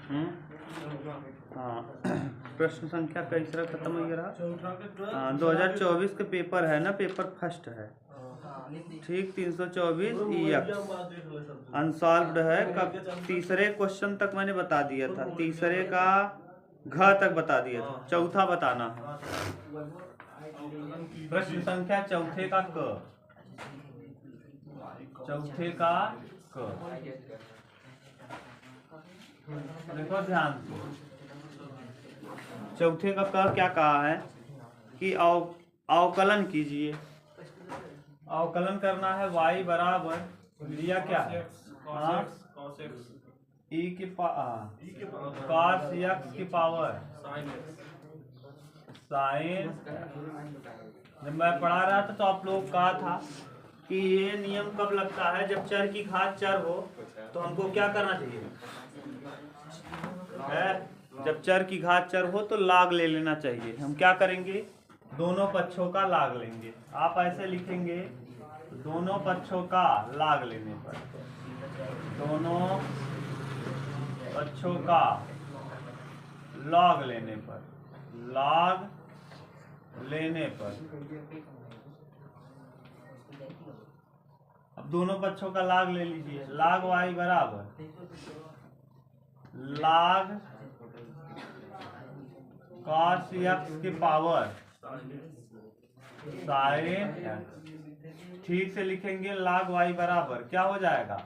हाँ प्रश्न संख्या कैसा खत्म हो गया। हाँ 2024 के पेपर है ना, पेपर फर्स्ट है ठीक। 324 EX अनसॉल्व्ड है। कब तीसरे क्वेश्चन तक मैंने बता दिया था, तीसरे का घ तक बता दिया था, चौथा बताना है। प्रश्न संख्या चौथे का क, चौथे का क देखो ध्यान से। चौथे का क क्या कहा है कि अवकलन कीजिए। अवकलन करना है y बराबर लिया क्या है, e की cos x की पावर साइन। जब मैं पढ़ा रहा था तो आप लोग कहा था कि ये नियम कब लगता है, जब चर की घात चर हो तो हमको क्या करना चाहिए है, जब चर की घात चर हो तो लाग ले लेना चाहिए। हम क्या करेंगे, दोनों पक्षों का लाग लेंगे। आप ऐसे लिखेंगे, दोनों पक्षों का लाग लेने पर, दोनों पक्षों का लॉग लेने पर, लॉग लेने पर। अब दोनों पक्षों का लाग ले लीजिए। लाग y बराबर लाग cos x की पावर साइन x। ठीक से लिखेंगे, लाग y बराबर क्या हो जाएगा,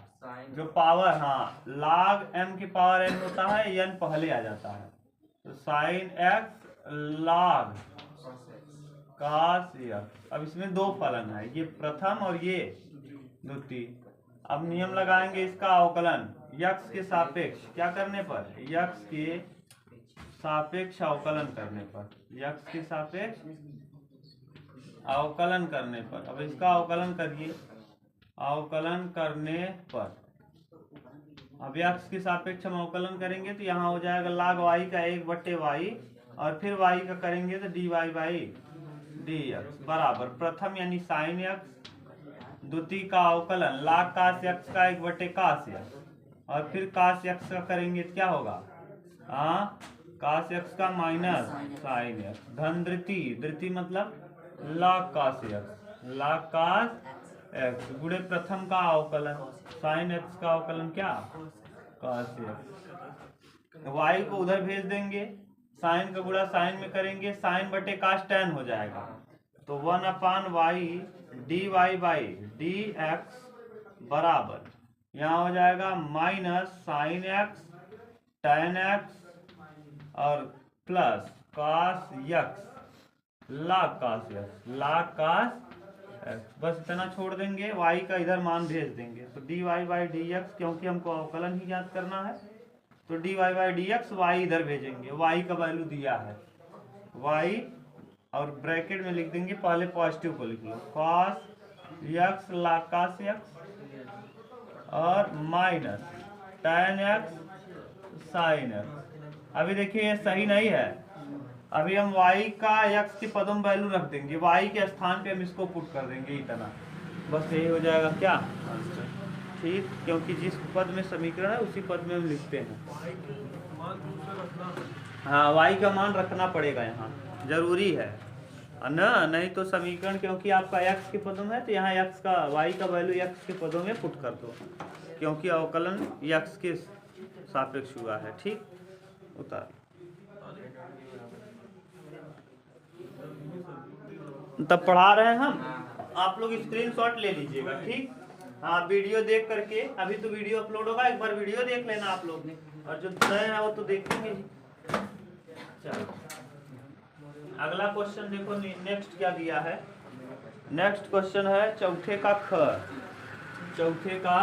जो पावर, हाँ लाग m की पावर n होता है, n पहले आ जाता है, तो साइन x लाग cos x। अब इसमें दो फलन है, ये प्रथम और ये द्वितीय। अब नियम लगाएंगे इसका अवकलन x के सापेक्ष क्या करने पर, x के सापेक्ष अवकलन करने पर, x के सापेक्ष अवकलन करने पर। अब इसका अवकलन करिए, अवकलन करने पर। अब x के सापेक्ष हम अवकलन करेंगे तो यहाँ हो जाएगा लाग y का 1/y और फिर y का करेंगे तो dy/dx बराबर प्रथम यानी साइन x, द्वितीय का अवकलन लाग cos x का 1/cos x और फिर cos x का करेंगे तो क्या होगा, cos x का माइनस साइन x धन द्वितीय, द्वितीय मतलब log cos x, log cos x गुणे प्रथम का अवकलन साइन x का अवकलन क्या cos x। y को उधर भेज देंगे, साइन का गुणा साइन में करेंगे, साइन बटे cos tan हो जाएगा, तो 1/y dy/dx बराबर यहाँ हो जाएगा minus sine x tan x और plus cos x log cos x, log cos x। बस इतना छोड़ देंगे, y का इधर मान भेज देंगे, तो dy/dx क्योंकि हमको अवकलन ही ज्ञात करना है, तो dy/dx y इधर भेजेंगे, y का वैल्यू दिया है y और ब्रैकेट में लिख देंगे, पहले पॉजिटिव को लिख लो cos x log cos x और minus tan x sin x। अभी देखिए ये सही नहीं है, अभी हम y का x के पदों में वैल्यू रख देंगे, y के स्थान पे हम इसको पुट कर देंगे इतना, बस यही हो जाएगा क्या आंसर, ठीक। क्योंकि जिस पद में समीकरण है उसी पद में हम लिखते हैं। हाँ y का मान रखना पड़ेगा, यहाँ जरूरी है ना, नहीं तो समीकरण, क्योंकि आपका x के पदों में है तो यहाँ x का y का वैल्यू x के पदों में पुट कर दो, क्योंकि अवकलन x के सापेक्ष हुआ है, ठीक। उतार तब पढ़ा रहे हैं हम, आप लोग स्क्रीनशॉट ले लीजिएगा, ठीक। हाँ वीडियो देख करके, अभी तो वीडियो अपलोड होगा, एक बार वीडियो देख लेना आप लोग ने, और जो नए हैं वो तो देखेंगे। चलो अगला क्वेश्चन देखो, नेक्स्ट क्या दिया है। नेक्स्ट क्वेश्चन है चौथे का ख, चौथे का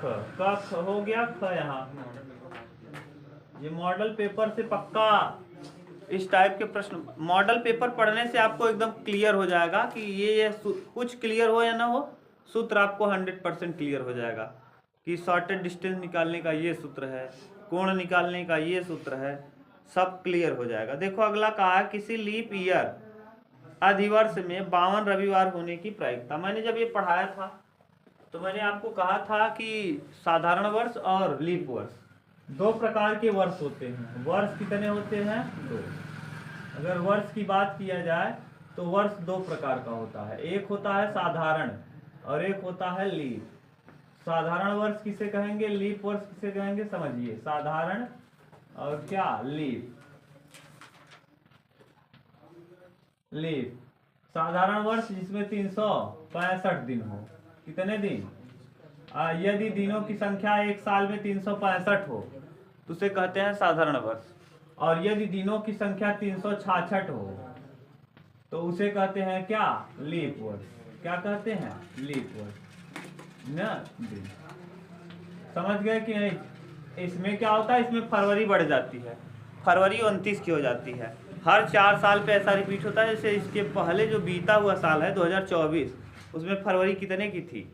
ख हो गया ख। यहाँ ये मॉडल पेपर से पक्का इस टाइप के प्रश्न, मॉडल पेपर पढ़ने से आपको एकदम क्लियर हो जाएगा कि ये कुछ क्लियर हो या ना हो, सूत्र आपको 100% क्लियर हो जाएगा कि शॉर्टेड डिस्टेंस निकालने का ये सूत्र है, कोण निकालने का ये सूत्र है, सब क्लियर हो जाएगा। देखो अगला कहा है, किसी लीप ईयर अधिवर्ष में 52 रविवार होने की प्रायिकता। मैंने जब ये पढ़ाया था तो मैंने आपको कहा था कि साधारण वर्ष और लीप वर्ष दो प्रकार के वर्ष होते हैं। वर्ष कितने होते हैं? दो। अगर वर्ष की बात किया जाए तो वर्ष दो प्रकार का होता है। एक होता है साधारण और एक होता है लीप। साधारण वर्ष किसे कहेंगे, लीप वर्ष किसे कहेंगे, समझिए। साधारण और क्या, लीप। लीप साधारण वर्ष जिसमें 365 दिन हो। कितने दिन? यदि दिनों की संख्या एक साल में 365 हो तो उसे कहते हैं साधारण वर्ष। और यदि दिनों की संख्या 366 हो तो उसे कहते हैं क्या, लीप वर्ष। क्या कहते हैं? लीप वर्ष ना। दिन समझ गए कि नहीं? इसमें क्या होता है, इसमें फरवरी बढ़ जाती है, फरवरी 29 की हो जाती है। हर 4 साल पे ऐसा रिपीट होता है। जैसे इसके पहले जो बीता हुआ साल है 2024, उसमें फरवरी कितने की थी?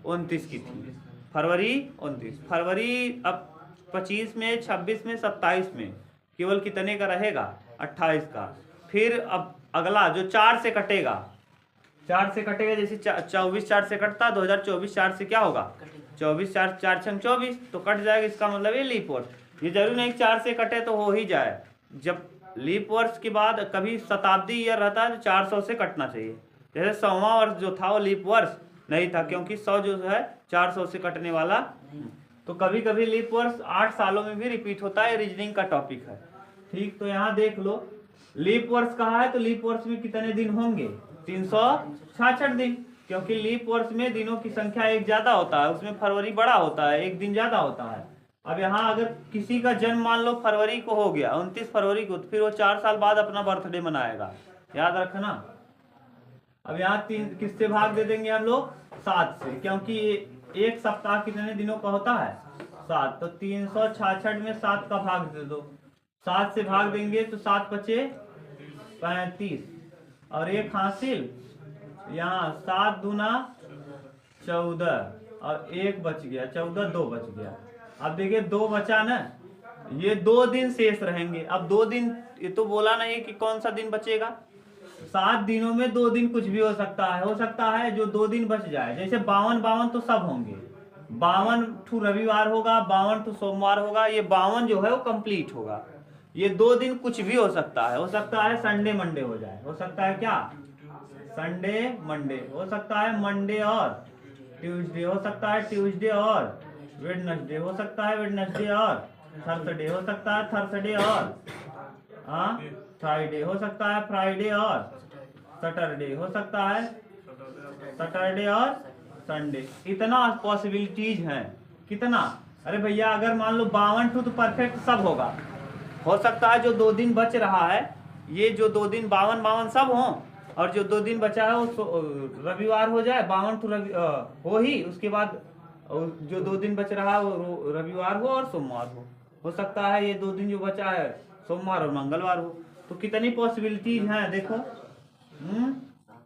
29 की थी। फरवरी 29। फरवरी अब 25 में, 26 में, 27 में केवल कितने का रहेगा? 28 का। फिर अब अगला जो 4 से कटेगा, 4 से कटेगा, जैसे 24 4 से कटता, 2024 4 से क्या होगा? 24 4 4 छंग 24 तो कट जाएगा। इसका मतलब ये लीप वर्ष। ये जरूरी नहीं 4 से कटे तो हो ही जाए। जब लीप वर्ष के बाद कभी शताब्दी ईयर रहता है तो 400 से कटना चाहिए। जैसे 100वां वर्ष जो था वो लीप वर्ष नहीं था, क्योंकि 100 जो है 400 से कटने वाला। तो कभी कभी लीप वर्ष 8 सालों में भी रिपीट होता है। रीजनिंग का टॉपिक है, ठीक। तो यहाँ देख लो, लीप वर्ष कहा है तो लीप वर्ष में कितने दिन होंगे? 366 दिन, क्योंकि लीप वर्ष में दिनों की संख्या एक ज्यादा होता है, उसमें फरवरी बड़ा होता है, एक दिन ज्यादा होता है। अब यहाँ अगर किसी का जन्म मान लो फरवरी को हो गया, 29 फरवरी को, तो फिर वो 4 साल बाद अपना बर्थडे मनाएगा, याद रखना। अब यहाँ 3 किससे भाग दे देंगे हम लोग? 7 से, क्योंकि एक सप्ताह कितने दिनों का होता है? 7। तो 366 में 7 का भाग दे दो। 7 से भाग देंगे तो 7 बचे 35 और एक हासिल, यहाँ 7 दूना 14 और एक बच गया 14, 2 बच गया। अब देखिए 2 बचा ना, ये 2 दिन शेष रहेंगे। अब 2 दिन, ये तो बोला नहीं कि कौन सा दिन बचेगा। 7 दिनों में 2 दिन कुछ भी हो सकता है। हो सकता है जो 2 दिन बच जाए, जैसे 52 तो सब होंगे। 52 ठू रविवार होगा, 52 ठू सोमवार होगा, ये 52 जो है वो कंप्लीट होगा। ये 2 दिन कुछ भी हो सकता है। हो सकता है संडे मंडे हो जाए, हो सकता है क्या, संडे मंडे, हो सकता है मंडे और ट्यूसडे, हो सकता है ट्यूसडे और वेडनेसडे, हो सकता है वेडनेसडे और थर्सडे, हो सकता है थर्सडे और फ्राइडे, हो सकता है फ्राइडे और सैटरडे, हो सकता है सैटरडे और संडे। इतना पॉसिबिलिटीज हैं। कितना? अरे भैया अगर मान लो 52 ठू तो परफेक्ट सब होगा। हो सकता है जो 2 दिन बच रहा है, ये जो 2 दिन 52 सब हों, और जो 2 दिन बचा है वो रविवार हो जाए, 52 ठू हो ही, उसके बाद जो 2 दिन बच रहा है वो रविवार हो और सोमवार हो सकता है ये 2 दिन जो बचा है सोमवार और मंगलवार हो। तो कितनी पॉसिबिलिटीज हैं देखो।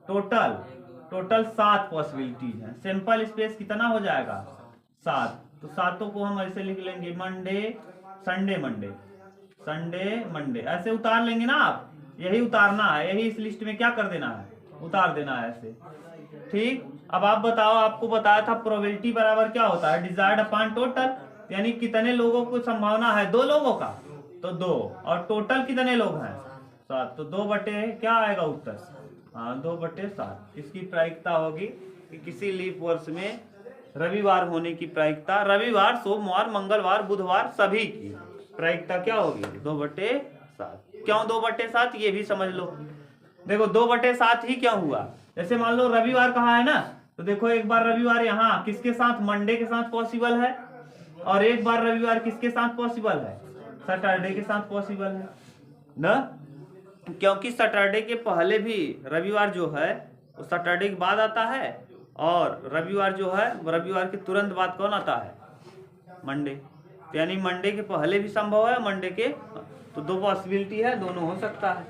टोटल 7 पॉसिबिलिटीज हैं। सिंपल स्पेस कितना हो जाएगा? 7। तो 7 को हम ऐसे लिख लेंगे, Monday Sunday Monday, Sunday Monday, ऐसे उतार लेंगे ना आप। यही उतारना है, यही इस लिस्ट में क्या कर देना है, उतार देना है ऐसे, ठीक। अब आप बताओ, आपको बताया था प्रोबेबिलिटी बराबर क्या होता है? डिजायर्ड अपॉन टोटल, यानी कितने लोगों को संभावना है? 2 लोगों का, तो 2, और टोटल कितने लोग हैं? 7, तो 2 बटे क्या आएगा उत्तर? हाँ 2/7। इसकी प्रायिकता होगी कि किसी लीप वर्ष में रविवार होने की प्रायिकता, रविवार सोमवार मंगलवार बुधवार सभी की प्रायिकता क्या होगी? 2/7। क्यों 2/7 ये भी समझ लो। देखो 2/7 ही क्यों हुआ? जैसे मान लो रविवार कहाँ है ना, तो देखो एक बार रविवार यहाँ किसके साथ, मंडे के साथ पॉसिबल है, और एक बार रविवार किसके साथ पॉसिबल है? सैटरडे के साथ पॉसिबल है ना, क्योंकि सैटरडे के पहले भी रविवार जो है वो सैटरडे के बाद आता है, और रविवार जो है रविवार के तुरंत बाद कौन आता है? मंडे। तो यानी मंडे के पहले भी संभव है, मंडे के, तो 2 पॉसिबिलिटी है, दोनों हो सकता है।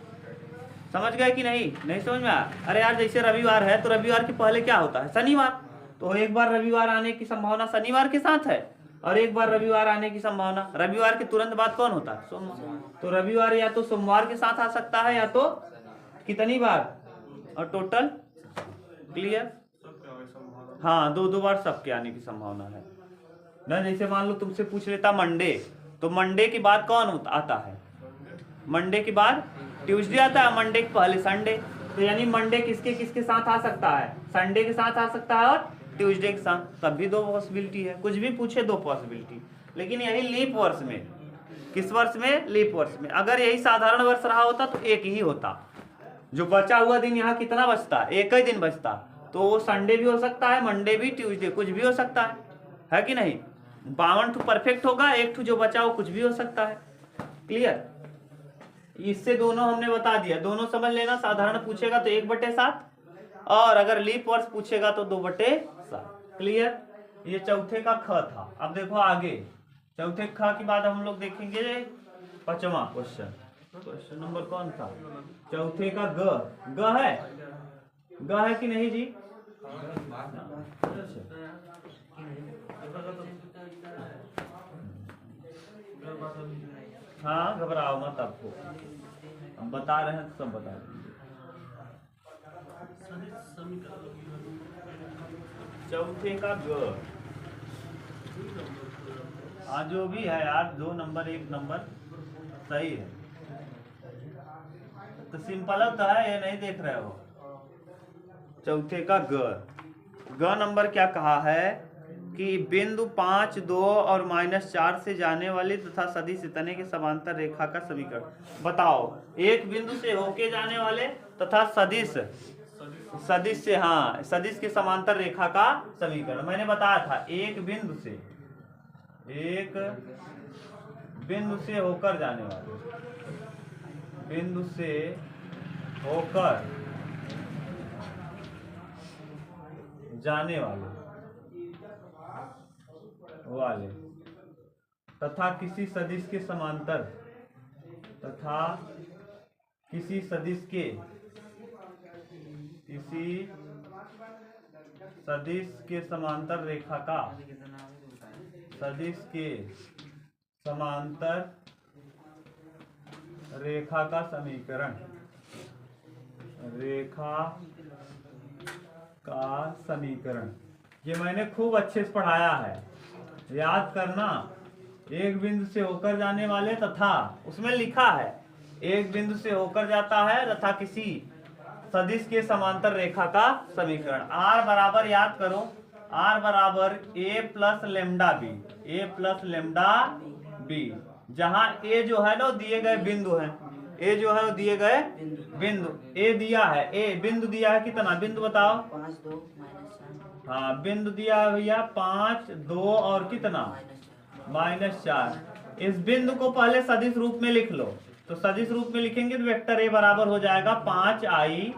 समझ गए कि नहीं? नहीं समझ में आया? अरे यार जैसे रविवार है तो रविवार के पहले क्या होता है? शनिवार। तो एक बार रविवार आने की संभावना शनिवार के साथ है, और एक बार रविवार आने की संभावना रविवार के तुरंत बाद कौन होता है? सोमवार। तो रविवार या तो सोमवार के साथ आ सकता है, या तो कितनी बार, और टोटल क्लियर? हाँ 2 बार सबके आने की संभावना है ना। जैसे मान लो तुमसे पूछ लेता मंडे, तो मंडे के बाद कौन आता है? मंडे के बाद ट्यूसडे आता है, मंडे के पहले संडे। तो यानी मंडे किसके किसके साथ आ सकता है? संडे के साथ आ सकता है और ट्यूसडे के साथ। तब भी 2 पॉसिबिलिटी है, कुछ भी पूछे 2 पॉसिबिलिटी। लेकिन यही लीप वर्ष में, किस वर्ष में? लीप वर्ष में। अगर यही साधारण वर्ष रहा होता तो एक ही होता। जो बचा हुआ दिन यहाँ कितना बचता? एक ही दिन बचता। तो वो संडे भी हो सकता है, मंडे भी, ट्यूसडे, कुछ भी हो सकता है कि नहीं? 52 परफेक्ट होगा, एक जो बचा वो कुछ भी हो सकता है। क्लियर? इससे दोनों हमने बता दिया, दोनों समझ लेना। साधारण पूछेगा तो 1/7 और अगर लीप वर्ष पूछेगा तो 2/7। क्लियर? ये चौथे का ख था। अब देखो आगे, चौथे ख के बाद हम लोग देखेंगे 5वां क्वेश्चन। क्वेश्चन नंबर कौन था? चौथे का ग है? ग है कि नहीं जी? हाँ, घबराओ मत, आपको हम बता रहे हैं तो सब बता देंगे। चौथे का ग, हाँ जो भी है यार, 2 नंबर 1 नंबर सही है। तो सिंपल तो है, ये नहीं देख रहे हो? चौथे का ग नंबर क्या कहा है कि बिंदु 5, 2 और -4 से जाने वाली तथा सदिश इतने के समांतर रेखा का समीकरण बताओ। एक बिंदु से होके जाने वाले तथा सदिश से, हाँ, सदिश के समांतर रेखा का समीकरण। मैंने बताया था एक बिंदु से होकर जाने वाले, बिंदु से होकर जाने वाले तथा किसी सदिश के समांतर, तथा किसी सदिश के समांतर रेखा का, सदिश के समांतर रेखा का समीकरण, रेखा का समीकरण। ये मैंने खूब अच्छे से पढ़ाया है, याद करना। एक बिंदु से होकर जाने वाले तथा, उसमें लिखा है एक बिंदु से होकर जाता है तथा किसी सदिश के समांतर रेखा का समीकरण। R बराबर, याद करो, R बराबर a plus lambda b, a plus lambda b. जहां a जो है ना दिए गए बिंदु है, a जो है वो दिए गए बिंदु, a दिया है, a बिंदु दिया है कितना? बिंदु बताओ। 5, 2 -4। हाँ, बिंदु दिया है भैया 5, 2 और कितना? -4। इस बिंदु को पहले सदिश रूप में लिख लो। तो सदिश रूप में लिखेंगे तो वेक्टर a बराबर हो जाएगा 5i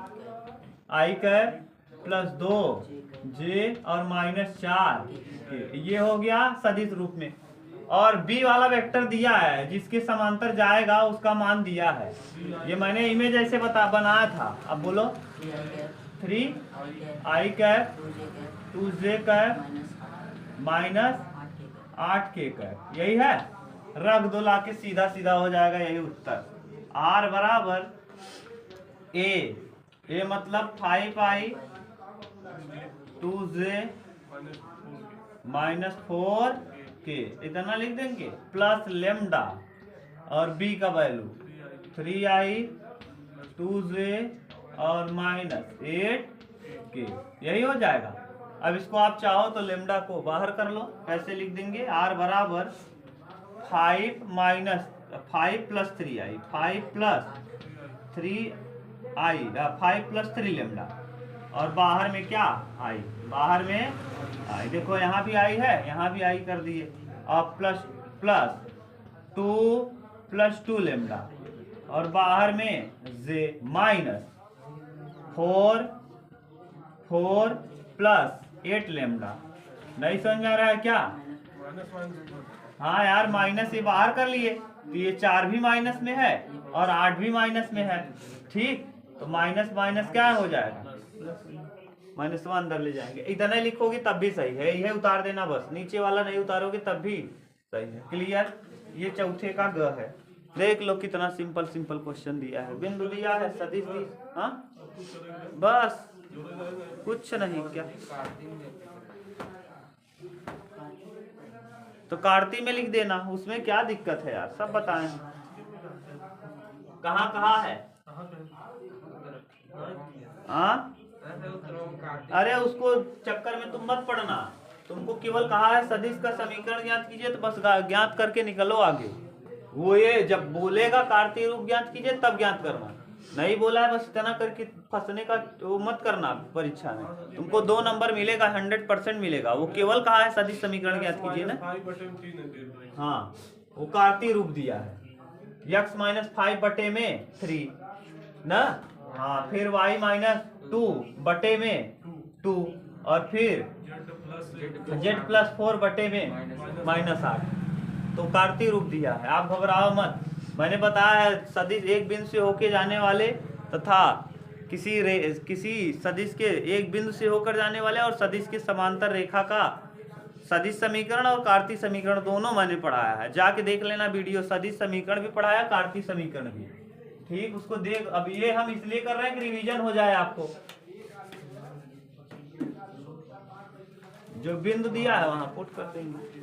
कैप प्लस 2j और -4। ये हो गया सदिश रूप में। और b वाला वेक्टर दिया है, जिसके समांतर जाएगा उसका मान दिया है। ये मैंने इमेज ऐसे बनाया था। अब बोलो 3i cap 2j cap -8k cap, यही है। रख दो लाके, सीधा सीधा हो जाएगा यही उत्तर। R बराबर a मतलब 5i 2j -4k, इतना लिख देंगे, प्लस लेमडा और b का वैल्यू 3i 2j और -8k, यही हो जाएगा। अब इसको आप चाहो तो लेमडा को बाहर कर लो। कैसे लिख देंगे? R बराबर 5 प्लस 3i, 5 प्लस 3 लेमडा, और बाहर में क्या? i, बाहर में i। देखो यहाँ भी i है, यहाँ भी i कर दिए। और प्लस 2 प्लस 2 लेमडा, और बाहर में j -4 प्लस 8 लेमडा। नहीं समझ में आ रहा है क्या? हाँ यार, माइनस ये बाहर कर लिए तो ये 4 भी माइनस में है और 8 भी माइनस में है। ठीक, तो माइनस माइनस क्या हो जाएगा? -1 अंदर ले जाएंगे। इतना लिखोगे तब भी सही है, यह उतार देना बस, नीचे वाला नहीं उतारोगे तब भी सही है। क्लियर? ये चौथे का ग है। देख लो कितना सिंपल क्वेश्चन दिया है। बिंदु दिया है, सदिश दी, हाँ बस, कुछ नहीं। क्या तो कार्ती में लिख देना, उसमें क्या दिक्कत है यार, सब बताएं। कहाँ कहाँ है? हाँ, अरे उसको चक्कर में तुम मत पड़ना, तुमको केवल कहा है सदिश का समीकरण ज्ञात कीजिए, तो बस ज्ञात करके निकलो आगे। वो ये जब बोलेगा कार्तीय रूप ज्ञात कीजिए तब ज्ञात करना, नहीं बोला है बस इतना करके फंसने का वो मत करना परीक्षा में। तुमको 2 नंबर मिलेगा, 100% मिलेगा। वो केवल कहा है सदिश समीकरण ज्ञात कीजिए ना, हाँ वो कार्तीय रूप दिया है, x माइनस 5 बटे में 3 ना, हाँ फिर y माइनस 2 बटे में 2 और फिर z प्लस 4 बटे में माइनस 8। तो कार्तीय रूप दिया है, आप घबराओ मत। मैंने बताया है सदिश एक बिंदु से होके जाने वाले तथा किसी सदिश के एक बिंदु से होकर जाने वाले और सदिश के समांतर रेखा का सदिश समीकरण और कार्तीय समीकरण दोनों मैंने पढ़ाया है, जाके देख लेना वीडियो। सदिश समीकरण भी पढ़ाया, कार्तीय समीकरण भी, ठीक, उसको देख। अब ये हम इसलिए कर रहे हैं कि रिवीजन हो जाए आपको। जो बिंदु दिया है वहां पुट कर देंगे।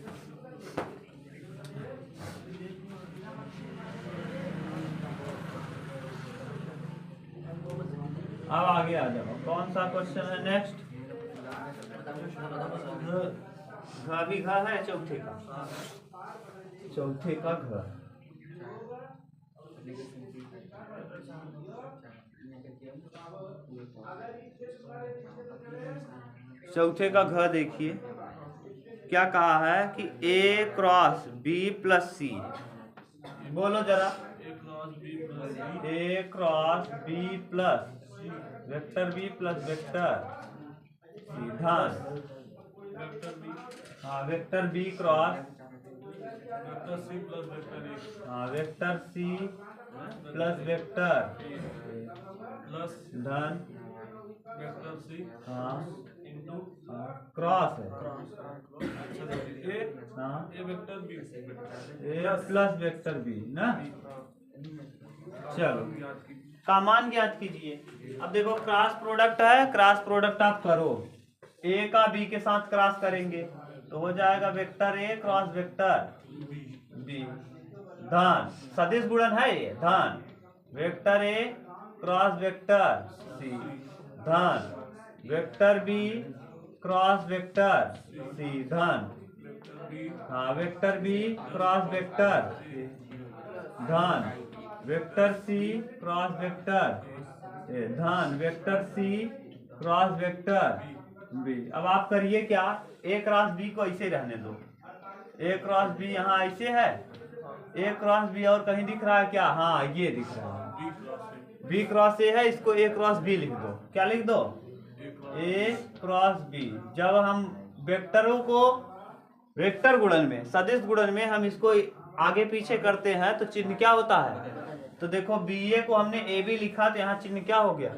अब आगे आ जाओ, कौन सा क्वेश्चन है नेक्स्ट? घ भी घ है, चौथे का, चौथे का घ। चौथे का घ देखिए क्या कहा है कि a cross b plus c, बोलो जरा, a cross b plus vector b plus vector सी धन, हाँ वेक्टर b क्रॉस हाँ वेक्टर c प्लस वेक्टर धन हाँ क्रॉस है, हाँ ए प्लस वेक्टर बी ना। चलो का मान ज्ञात कीजिए। अब देखो क्रॉस प्रोडक्ट है, क्रॉस प्रोडक्ट आप करो, ए का बी के साथ क्रॉस करेंगे तो हो जाएगा vector A cross vector B धन सदिश गुणन है ये, धन वेक्टर ए क्रॉस वेक्टर सी धन वेक्टर बी क्रॉस वेक्टर सी धन, हाँ वेक्टर बी क्रॉस वेक्टर धन वेक्टर सी क्रॉस वेक्टर धन vector C cross vector B. अब आप करिए क्या, ए क्रॉस बी को ऐसे रहने दो, ए क्रॉस बी यहाँ ऐसे है, ए क्रॉस बी और कहीं दिख रहा है क्या? हाँ ये दिख रहा है, बी क्रॉस ए है, इसको ए क्रॉस बी लिख दो। क्या लिख दो? ए क्रॉस बी। जब हम वेक्टरों को वेक्टर गुणन में, सदिश गुणन में हम इसको आगे पीछे करते हैं तो चिन्ह क्या होता है? तो देखो बी ए को हमने ए बी लिखा तो यहाँ चिन्ह क्या हो गया?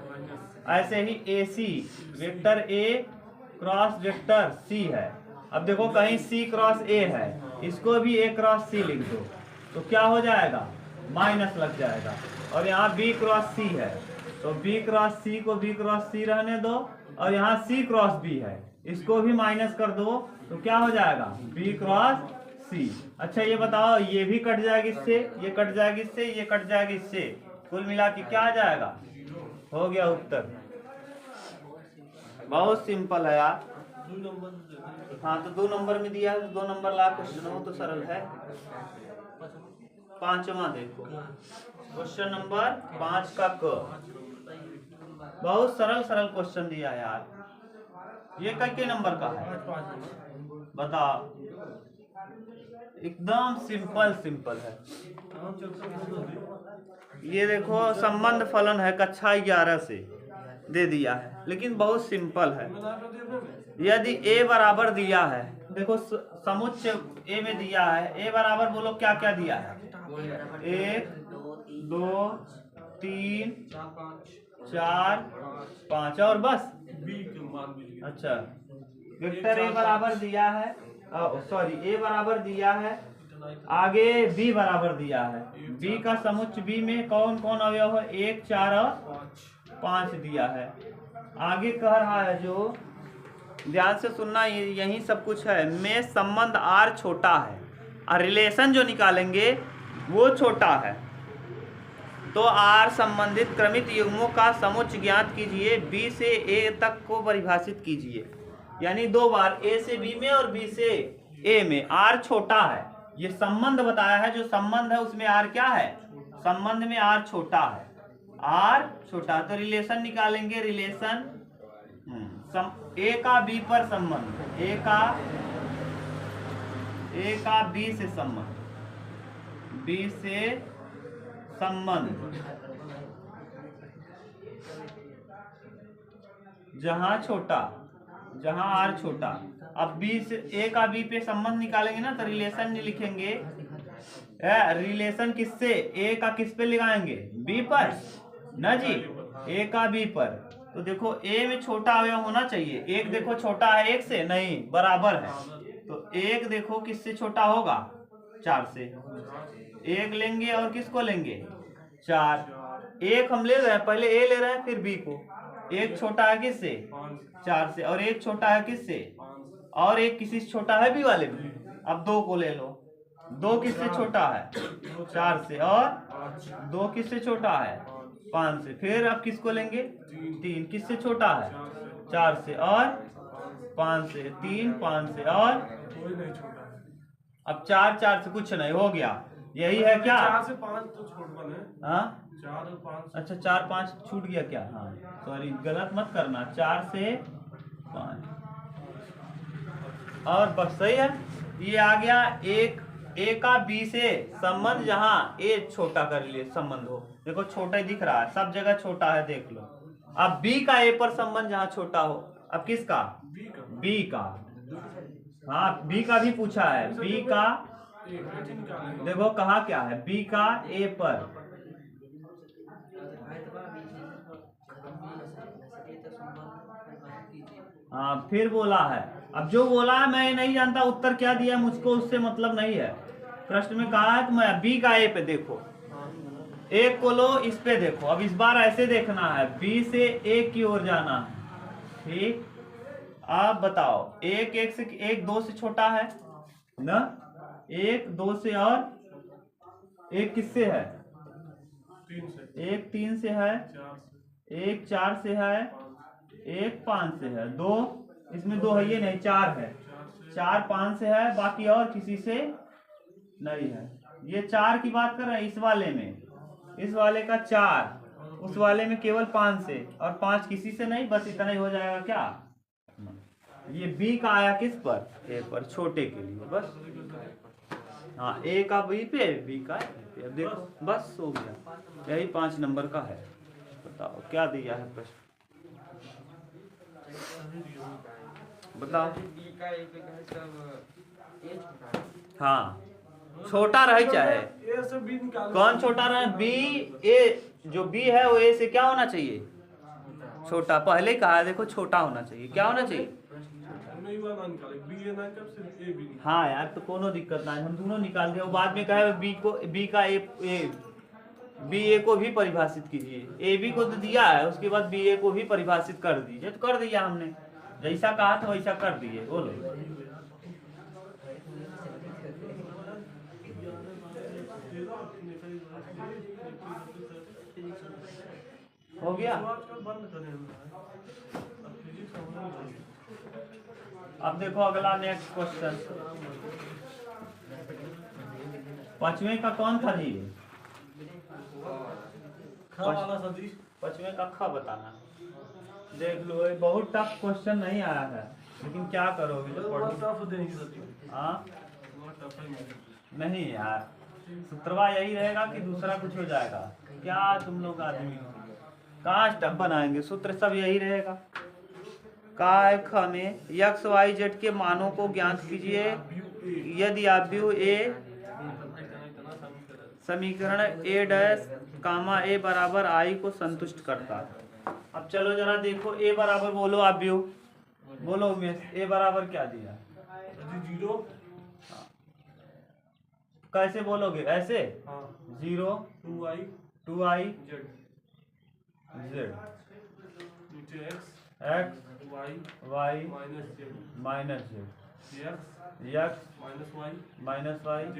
ऐसे ही A C, vector A cross vector C है। अब देखो कहीं सी क्रॉस ए है, इसको भी ए क्रॉस सी लिख दो तो क्या हो जाएगा? माइनस लग जाएगा। और यहाँ बी क्रॉस सी है तो बी क्रॉस सी को बी क्रॉस सी रहने दो, और यहाँ सी क्रॉस बी है, इसको भी माइनस कर दो तो क्या हो जाएगा? बी क्रॉस सी। अच्छा ये बताओ, ये भी कट जाएगी इससे, ये कट जाएगी इससे, ये कट जाएगी इससे, कुल मिला के क्या आ जाएगा? हो गया उत्तर। बहुत सिंपल है यार। हाँ तो 2 नंबर में दिया है तो 2 नंबर ला क्वेश्चन हो तो सरल है। 5वां देखो, क्वेश्चन नंबर 5 का क। बहुत सरल सरल क्वेश्चन दिया है यार। ये कितने नंबर का है बताओ? एकदम सिंपल सिंपल है। ये देखो संबंध फलन है, कक्षा 11 से दे दिया है, लेकिन बहुत सिंपल है। यदि a बराबर दिया है, देखो समुच्चय a में दिया है, a बराबर बोलो क्या क्या दिया है? 1 2 3 4 5 और बस। अच्छा वेक्टर a बराबर दिया है, सॉरी a बराबर दिया है, आगे b बराबर दिया है। b का समुच्चय b में कौन कौन अवयव है? 1 4 और 5 दिया है। आगे कह रहा है जो ध्यान से सुनना, यही सब कुछ है। में संबंध आर छोटा है और रिलेशन जो निकालेंगे वो छोटा है। तो आर संबंधित क्रमित युग्मों का समुच्चय ज्ञात कीजिए, बी से ए तक को परिभाषित कीजिए। यानी दो बार, ए से बी में और बी से ए में। आर छोटा है, ये संबंध बताया है, जो संबंध है उसमें आर क्या है, संबंध में आर छोटा है, आर छोटा। तो रिलेशन निकालेंगे, रिलेशन ए का बी पर संबंध, ए का बी से संबंध, बी से संबंध जहां छोटा, जहां आर छोटा। अब बी से ए का बी पे संबंध निकालेंगे ना, तो रिलेशन नहीं लिखेंगे। रिलेशन किससे, ए का किस पे लगाएंगे, बी पर ना जी, ए का बी पर। तो देखो ए में छोटा अवयव होना चाहिए, एक देखो छोटा है एक से, नहीं बराबर है। तो एक देखो किससे छोटा होगा, 4 से। एक लेंगे और किसको लेंगे, 4। एक हम ले रहे हैं, पहले ए ले रहे हैं फिर बी को। एक छोटा है किससे, 4 से, और एक छोटा है किससे, और एक किसी से छोटा है बी वाले में। अब 2 को ले लो, 2 किससे छोटा है, 4 से, और 2 किससे छोटा है, 5 से। फिर अब किसको लेंगे, 3 किससे छोटा है, 4 से और 5 से। 3 5 से, और अब 4 4 से कुछ नहीं, हो गया। यही है क्या, 4 से 5 तो छोड़ बने। हाँ 4 और 5, अच्छा 4 5 छूट गया क्या, हाँ सॉरी गलत मत करना, 4 से 5 और बस सही है। ये आ गया एक ए का बी से संबंध, जहां ए छोटा कर लिए संबंध हो। देखो छोटा ही दिख रहा है, सब जगह छोटा है, देख लो। अब बी का ए पर संबंध जहां छोटा हो, अब किसका, बी का, हाँ बी का भी पूछा है, बी का देखो कहा क्या है, बी का ए पर, हाँ फिर बोला है। अब जो बोला है मैं नहीं जानता उत्तर क्या दिया, मुझको उससे मतलब नहीं है। प्रश्न में कहा है तो मैं बी का ए पे देखो, एक को लो, इस पे देखो। अब इस बार ऐसे देखना है, बी से ए की ओर जाना है, ठीक। अब बताओ, एक 2 से छोटा है ना, एक 2 से, और एक किससे है, 3 से, एक 3 से है, 4 से, एक 4 से है, एक 5 से है, 2 इसमें 2 है ये नहीं, 4 है, 4 5 से है, बाकी और किसी से नहीं है। ये 4 की बात कर रहे हैं इस वाले में, इस वाले का 4, उस वाले में केवल 5 से, और 5 किसी से नहीं, बस इतना ही हो जाएगा क्या। ये बी का आया किस पर, ए पर, छोटे के लिए बस, हाँ ए का बी पे, बी का ए पे। अब देखो बस हो गया, यही 5 नंबर का है। बताओ क्या दिया है प्रश्न, बताओ। हाँ छोटा रहे चाहे, ए से बी निकालो। कौन छोटा रहे, बी ए, जो बी है वो ए से क्या होना चाहिए, छोटा। पहले कहा देखो छोटा होना चाहिए, क्या होना चाहिए, नहीं हुआ ना निकाले, बी ए ना जब सिर्फ ए बी। हाँ यार तो कोनो दिक्कत नहीं, हम दोनों निकाल दिया। वो बाद में कहे बी को, बी का ए बी ए को भी परिभाषित कीजिए, ए बी को तो दिया है, उसके बाद बी ए को भी परिभाषित कर दीजिए। तो कर दिया हमने, जैसा कहा था वैसा कर दिए। बोलो हो गया। बंद करें। अब देखो अगला नेक्स्ट क्वेश्चन, 5वें का कौन था जी, खा वाला सदिश, 5वें का ख बताना। देख लो ये बहुत टफ क्वेश्चन नहीं आया है, लेकिन क्या करोगे जो बहुत टफ देंगे सदिश। हाँ बहुत टफ है नहीं यार, सूत्रवा यही रहेगा कि दूसरा कुछ हो जाएगा। क्या तुम लोग आदमी हो, कहाँ टफ बनाएंगे, सूत्र सब यही रहेगा। काय ख में यक्स वाई जेड के मानों को ज्ञात कीजिए यदि आव्यूह ए समीकरण ए डैश कामा ए बराबर आई को संतुष्ट करता है। अब चलो जरा देखो, ए बराबर बोलो आव्यूह, बोलो उमेश, ए बराबर क्या दिया, 0। कैसे बोलोगे, ऐसे 0 2i z z नीचे x x y y minus z minus z x x minus y minus y z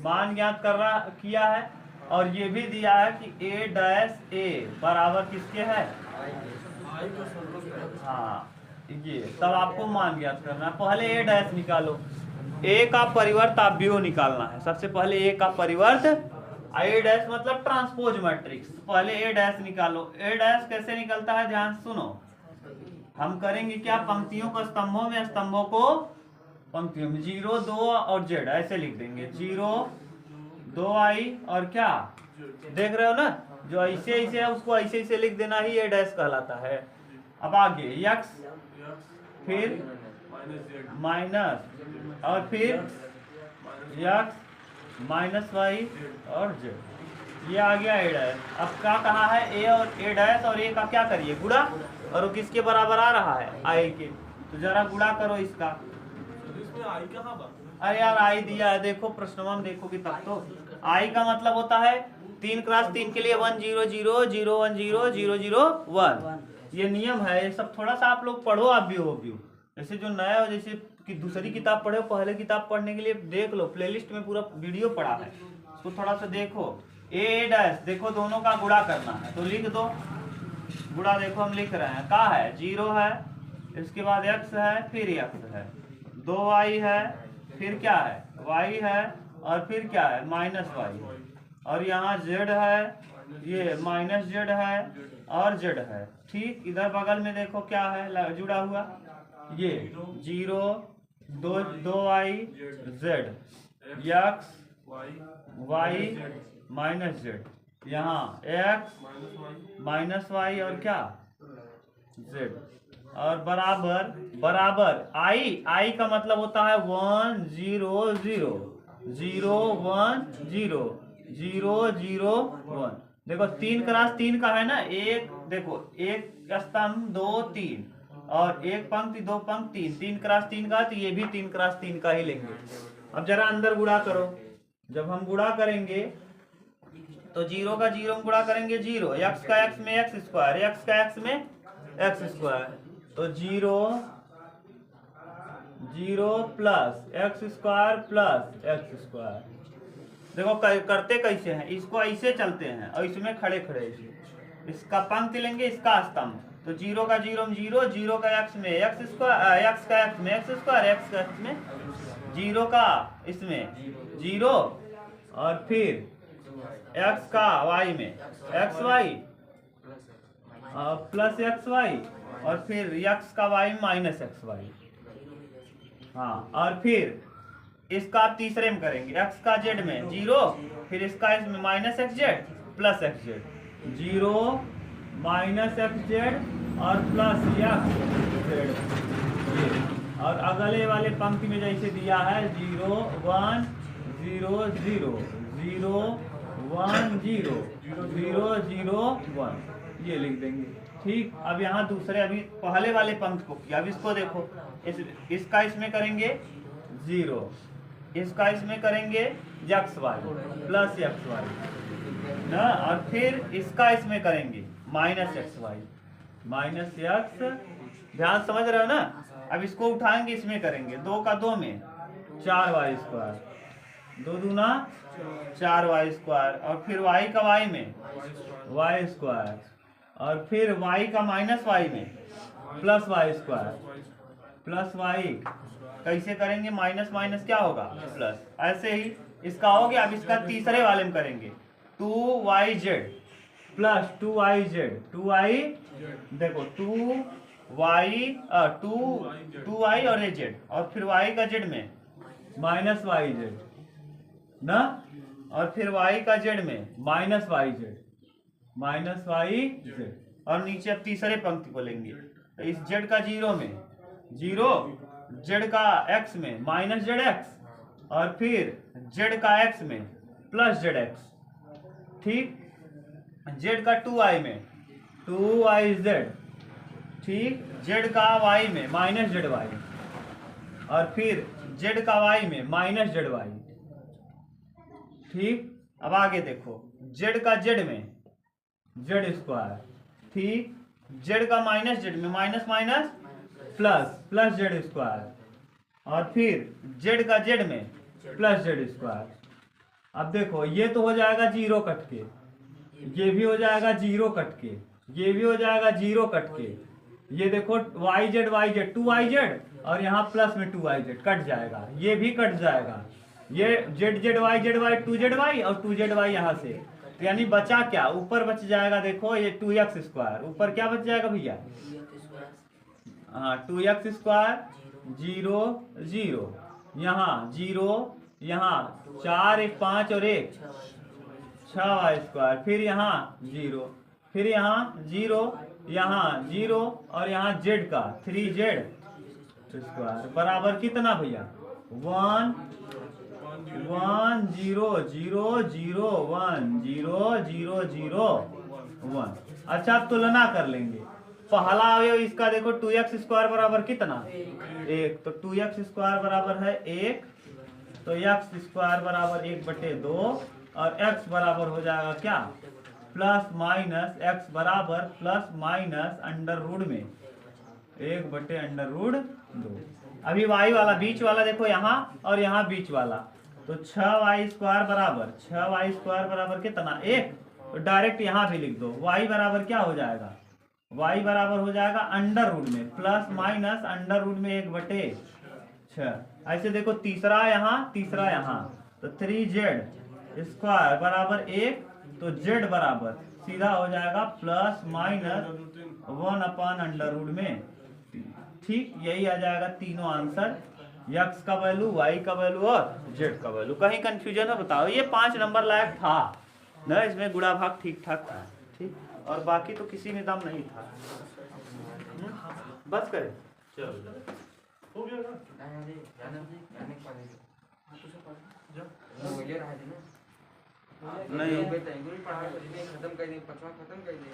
मान ज्ञात कर रहा किया है। और ये भी दिया है कि a डैश a बराबर किसके है, I को संतुष्ट करता है। हाँ ये तब आपको मान ज्ञात करना है। पहले a डैश निकालो, a का परिवर्त आप भी निकालना है। सबसे पहले a का परिवर्त, a डैश मतलब ट्रांसपोज मैट्रिक्स। पहले a डैश निकालो। a डैश कैसे निकलता है, ध्यान से सुनो। हम करेंगे क्या, पंक्तियों को स्तंभों में, स्तंभों को पंक्तियों में। 0 2 और z ऐसे लिख देंगे। 0 2 i और क्या, देख रहे हो ना, जो ऐसे ऐसे है उसको ऐसे ऐसे लिख देना ही a डैश कहलाता है। अब आगे यक्स, x फिर minus z माइनस, और फिर यक्स माइनस वाई और z। ये आ गया a डैश। अब क्या कहा है, a और a डैश और a का क्या करिए, गुणा। और वो किसके बराबर आ रहा है, i के। तो जरा गुणा करो इसका। तो इसमें I कहाँ बा? अरे यार आई दिया है, देखो प्रश्नवा में देखोगे तब तो। आई का मतलब होता है 3 क्रॉस 3 के लिए 1 0 0 0 1 0 0 0 1। ये नियम है, ये सब थोड़ा सा आप लोग पढ़ो, आप भी हो भी। जैसे जो नया हो, जैसे कि दूसरी किताब पढ़े हो, पहले किताब पढ़ने के लिए देख लो, प्लेलिस्ट में पूरा वीडियो पड़ा है, उसको थोड़ा सा देखो। ए डैश देखो, दोनों का गुणा करना है तो लिख दो। गुणा देखो हम लिख रहे हैं, का है 0 है, इसके बाद x है, फिर x है, 2y है, फिर क्या है y है, और फिर क्या है माइनस y, और यहाँ z है, ये माइनस z है और z है। ठीक, इधर बगल में देखो क्या है जुड़ा हुआ, ये 0 2y z x y minus z, यहाँ x माइनस वाई और क्या z, और बराबर बराबर आई का मतलब होता है 1 0 0 0 1 0 0 0 1। देखो 3 क्रॉस 3 का है ना, एक देखो एक स्तंभ 2 3 और एक पंक्ति 2 पंक्ति 3 क्रॉस 3 का, तो ये भी 3 क्रॉस 3 का ही लेंगे। अब जरा अंदर गुणा करो। जब हम गुणा करेंगे तो 0 का 0 में गुणा करेंगे 0, x का x में x स्क्वायर, x का x में x स्क्वायर, तो 0 0 plus x square plus x square. देखो करते कैसे हैं, इसको ऐसे चलते हैं और इसमें खड़े खड़े ऐसे। इसका पंक्ति लेंगे, इसका स्तंभ, तो 0 का 0 में 0, 0 का x में x स्क्वायर, x का x में x स्क्वायर, x का x में 0 का इसमें 0, और फिर x का y में xy प्लस xy, और फिर x का y माइनस xy। हाँ, और फिर इसका आप तीसरे में करेंगे, x का z में 0, फिर इसका इसमें minus xz plus xz, 0 minus xz और प्लस xz। और अगले वाले पंक्ति में जैसे दिया है 0 1 0 0 0 1 0 0 0 1, ये लिख देंगे। ठीक, अब यहाँ दूसरे अभी पहले वाले पंक्ति को किया, अब इसको देखो, इसका इसमें करेंगे 0, इसका इसमें करेंगे xy प्लस xy ना, और फिर इसका इसमें करेंगे माइनस xy माइनस x। ध्यान समझ रहे हो ना। अब इसको उठाएंगे, इसमें करेंगे 2 का 2 में 4y स्क्वायर, 2 दूना 4y स्क्वायर, और फिर y का y में y स्क्वायर, और फिर y का माइनस y में plus y square plus y। कैसे करेंगे, माइनस माइनस क्या होगा प्लस, ऐसे ही इसका हो गया। अब इसका तीसरे वाले में करेंगे 2yz प्लस 2yz 2y, देखो 2y और az, और फिर y का z में माइनस yz ना, और फिर y का z में माइनस yz माइनस yz, और नीचे अब तीसरे पंक्ति को लेंगे, तो इस z का 0 में 0, z का x में माइनस zx, और फिर z का x में प्लस zx। ठीक, z का 2y में 2yz, ठीक, z का y में माइनस zy, और फिर z का y में माइनस zy। ठीक, अब आगे देखो, z का z में z स्क्वायर, ठीक, जेड का माइनस जेड में minus minus plus plus Z square और फिर जेड का जेड में प्लस जेड स्क्वायर। अब देखो ये तो हो जाएगा जीरो कट के, ये भी हो जाएगा जीरो कट के, ये भी हो जाएगा जीरो कट के, ये देखो y z two y z और यहाँ प्लस में टू वाई जेड कट जाएगा, ये भी कट जाएगा, ये z y two z y और टू जेड वाई यहाँ से, तो यानी बचा क्या, ऊपर बच जाएगा देखो ये टू एक्स स्क्वायर, ऊपर क्या बच जाएगा भैया, हाँ two x square zero zero, यहाँ जीरो, यहाँ 4 1 5 और 1 6 वाई स्क्वायर, फिर यहाँ जीरो, फिर यहाँ जीरो, यहाँ जीरो और यहाँ जेड का 3 जेड स्क्वायर बराबर कितना भैया 1 1 0 0 0 1 0 0 0 1। अच्छा अब तुलना कर लेंगे, पहला अवयव इसका देखो 2x स्क्वायर बराबर कितना 1, तो 2x स्क्वायर बराबर है 1, तो x स्क्वायर बराबर 1/2 और x बराबर हो जाएगा क्या प्लस माइनस x बराबर प्लस माइनस अंडर रूट में 1/√2। अभी y वाला बीच वाला देखो यहाँ और यहाँ बीच वाला, तो 6y स्क्वायर बराबर कितना 1, तो डायरेक्ट यहाँ भी लिख दो, y बराबर क्या हो जाएगा, y बराबर हो जाएगा अंडर रूट में प्लस माइनस अंडर रूट में 1/6। ऐसे देखो तीसरा यहाँ, तो 3z स्क्वायर बराबर 1, तो z बराबर सीधा हो जाएगा प्लस माइनस 1/√2 में। ठीक यही आ जाएगा तीनों आंसर, x का वैल्यू, y का वैल्यू और z का वैल्यू। कहीं कंफ्यूजन है बताओ, ये 5 नंबर लायक था ना, इसमें गुणा भाग ठीक ठाक था, ठीक, और बाकी तो किसी में दम नहीं था। बस करें, चलो हो गया ना? नहीं खत्म कर दे, पचवा खत्म कर दे।